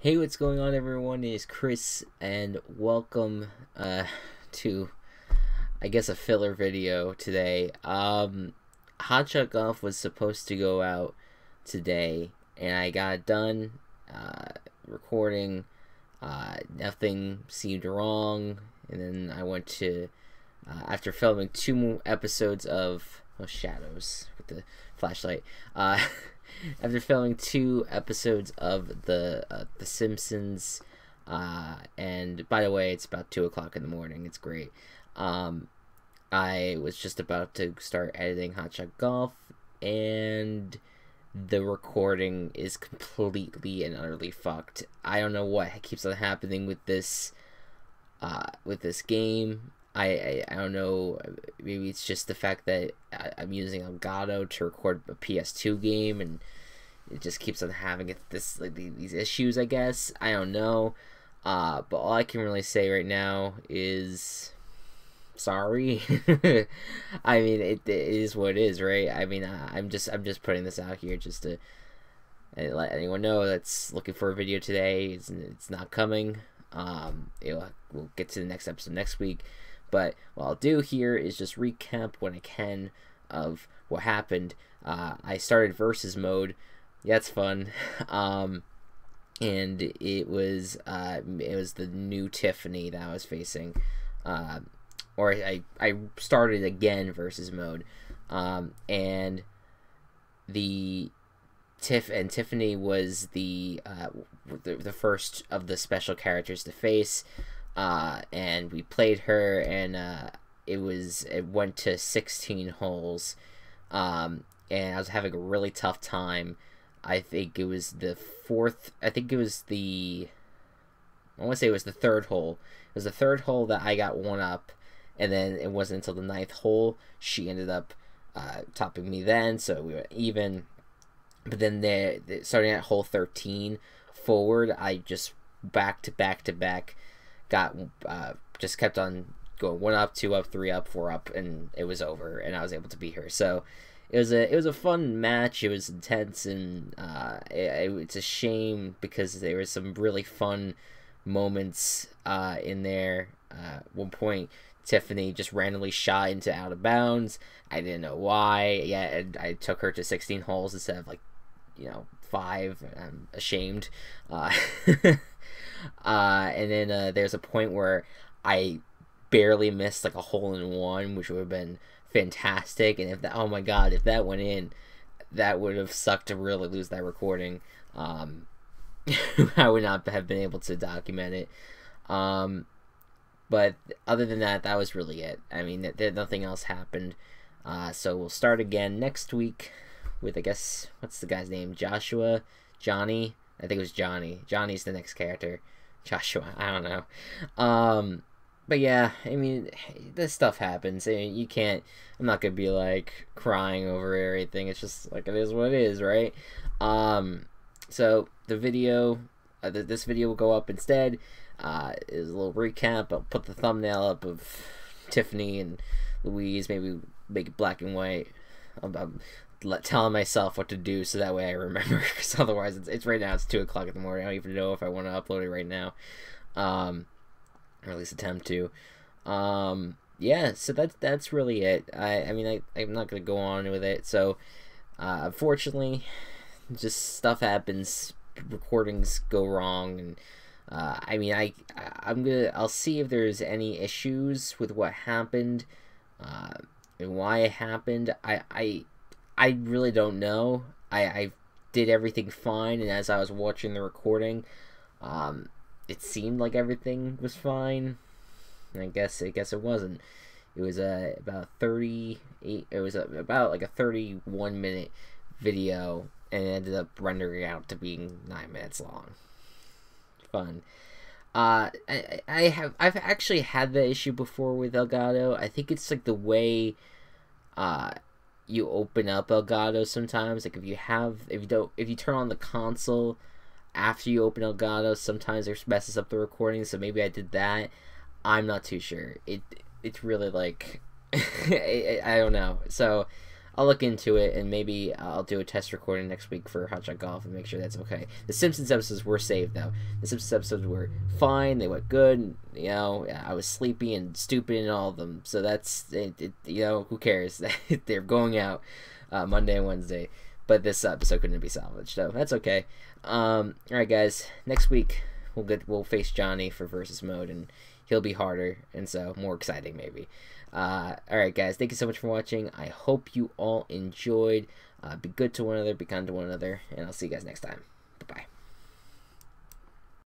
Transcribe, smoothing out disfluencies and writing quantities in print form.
Hey, what's going on, everyone? It is Chris, and welcome to, I guess, a filler video today. Hot Shot Golf was supposed to go out today, and I got it done recording. Nothing seemed wrong, and then I went to, after filming 2 episodes of shadows with the flashlight. After filming 2 episodes of The Simpsons, and by the way, it's about 2 o'clock in the morning. It's great. I was just about to start editing Hot Shot Golf, and the recording is completely and utterly fucked. I don't know what keeps on happening with this game. I don't know, maybe it's just the fact that I'm using Elgato to record a PS2 game, and it just keeps on having these issues, I guess. I don't know, but all I can really say right now is sorry. I mean, it is what it is, right? I mean, I'm just putting this out here just to let anyone know that's looking for a video today. It's not coming. We'll get to the next episode next week. But what I'll do here is just recap when I can of what happened. I started versus mode. Yeah, it's fun. And it was the new Tiffany that I was facing. Or I started again versus mode. And Tiffany was the first of the special characters to face. And we played her, and it went to 16 holes, and I was having a really tough time. I think it was the fourth. I want to say it was the third hole. It was the third hole that I got one up, and then it wasn't until the 9th hole she ended up topping me. Then, so we were even. But then starting at hole 13 forward, I just back to back. Just kept on going 1 up, 2 up, 3 up, 4 up, and it was over, and I was able to beat her. So it was a fun match. It was intense, and it's a shame because there was some really fun moments in there. One point, Tiffany just randomly shot into out of bounds. I didn't know why. Yeah, and I took her to 16 holes instead of 5. I'm ashamed. And then there's a point where I barely missed a hole-in-one, which would have been fantastic. And oh my god, if that went in, that would have sucked to really lose that recording. I would not have been able to document it. But other than that, that was really it. I mean, nothing else happened. So we'll start again next week with, I guess, what's the guy's name? Johnny? I think it was Johnny. Johnny's the next character. Joshua, I don't know. But yeah, I mean, this stuff happens. I mean, you can't, I'm not gonna be crying over everything. It's just it is what it is, right? So the video, this video will go up instead. Is a little recap. I'll put the thumbnail up of Tiffany and Louise. Maybe make it black and white. I'm telling myself what to do so that way I remember, because otherwise it's right now, it's 2 o'clock in the morning. I don't even know if I want to upload it right now, or at least attempt to. Yeah, so that's really it. I mean, I'm not gonna go on with it. So unfortunately, just stuff happens, recordings go wrong, and I mean, I'll see if there's any issues with what happened, and why it happened. I really don't know. I did everything fine, and as I was watching the recording, it seemed like everything was fine. And I guess it wasn't. It was about 38. It was about a 31-minute video, and it ended up rendering out to being 9 minutes long. Fun. I've actually had that issue before with Elgato. I think it's the way you open up Elgato sometimes. If you turn on the console after you open Elgato, sometimes it messes up the recording. So maybe I did that. I'm not too sure. It's really I don't know. So I'll look into it, and maybe I'll do a test recording next week for Hot Shot Golf and make sure that's okay. The Simpsons episodes were saved, though. The Simpsons episodes were fine. They went good. You know, I was sleepy and stupid in all of them. So that's, you know, who cares? They're going out Monday and Wednesday. But this episode couldn't be salvaged, so that's okay. All right, guys. Next week we'll face Johnny for versus mode, and he'll be harder, and so more exciting maybe. All right, guys. Thank you so much for watching. I hope you all enjoyed. Be good to one another, be kind to one another, and I'll see you guys next time.